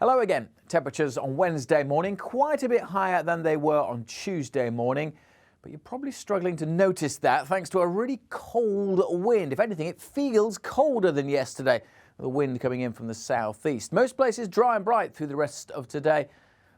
Hello again. Temperatures on Wednesday morning quite a bit higher than they were on Tuesday morning, but you're probably struggling to notice that thanks to a really cold wind. If anything, it feels colder than yesterday, with the wind coming in from the southeast. Most places dry and bright through the rest of today,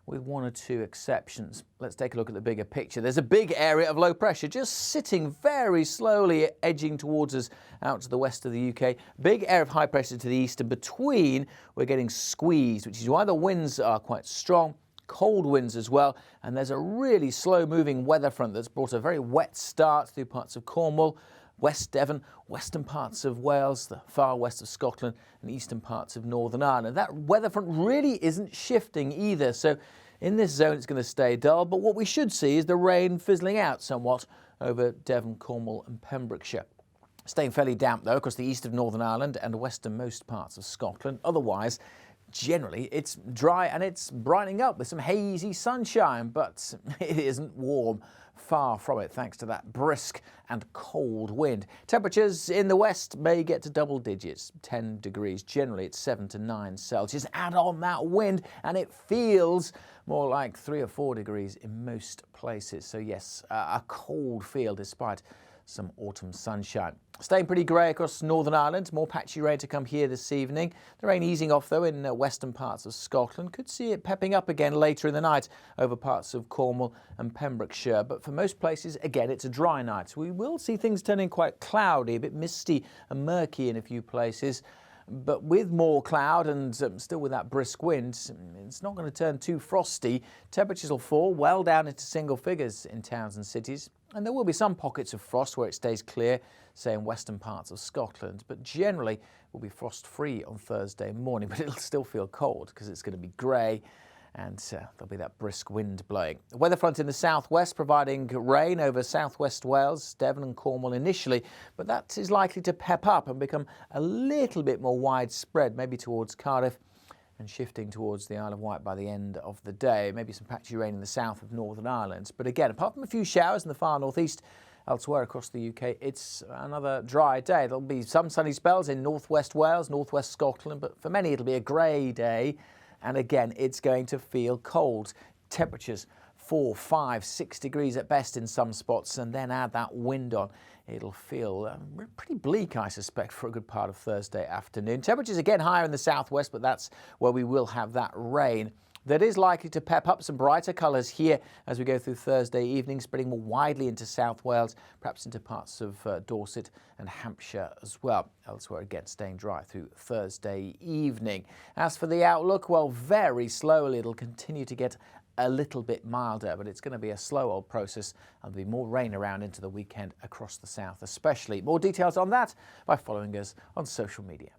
with one or two exceptions. Let's take a look at the bigger picture. There's a big area of low pressure just sitting very slowly, edging towards us out to the west of the UK. Big area of high pressure to the east, and between we're getting squeezed, which is why the winds are quite strong. Cold winds as well, and there's a really slow moving weather front that's brought a very wet start through parts of Cornwall, West Devon, western parts of Wales, the far west of Scotland and eastern parts of Northern Ireland. That weather front really isn't shifting either, so in this zone it's going to stay dull, but what we should see is the rain fizzling out somewhat over Devon, Cornwall and Pembrokeshire. Staying fairly damp though across the east of Northern Ireland and westernmost parts of Scotland. Otherwise, generally it's dry and it's brightening up with some hazy sunshine, but it isn't warm. Far from it, thanks to that brisk and cold wind. Temperatures in the west may get to double digits, 10 degrees. Generally, it's 7 to 9 Celsius. Add on that wind, and it feels more like 3 or 4 degrees in most places. So yes, a cold feel despite some autumn sunshine. Staying pretty grey across Northern Ireland. More patchy rain to come here this evening. The rain easing off though in western parts of Scotland. Could see it pepping up again later in the night over parts of Cornwall and Pembrokeshire. But for most places, again, it's a dry night. We will see things turning quite cloudy, a bit misty and murky in a few places. But with more cloud and still with that brisk wind, it's not going to turn too frosty. Temperatures will fall well down into single figures in towns and cities. And there will be some pockets of frost where it stays clear, say in western parts of Scotland. But generally, we'll be frost-free on Thursday morning, but it'll still feel cold because it's going to be grey and there'll be that brisk wind blowing. The weather front in the southwest providing rain over southwest Wales, Devon and Cornwall initially, but that is likely to pep up and become a little bit more widespread, maybe towards Cardiff and shifting towards the Isle of Wight by the end of the day. Maybe some patchy rain in the south of Northern Ireland. But again, apart from a few showers in the far northeast, elsewhere across the UK, it's another dry day. There'll be some sunny spells in northwest Wales, northwest Scotland, but for many it'll be a grey day. And again, it's going to feel cold. Temperatures 4, 5, 6 degrees at best in some spots, and then add that wind on. It'll feel pretty bleak, I suspect, for a good part of Thursday afternoon. Temperatures again higher in the southwest, but that's where we will have that rain. That is likely to pep up some brighter colours here as we go through Thursday evening, spreading more widely into South Wales, perhaps into parts of Dorset and Hampshire as well. Elsewhere again, staying dry through Thursday evening. As for the outlook, well, very slowly it'll continue to get a little bit milder, but it's going to be a slow old process and there'll be more rain around into the weekend across the south especially. More details on that by following us on social media.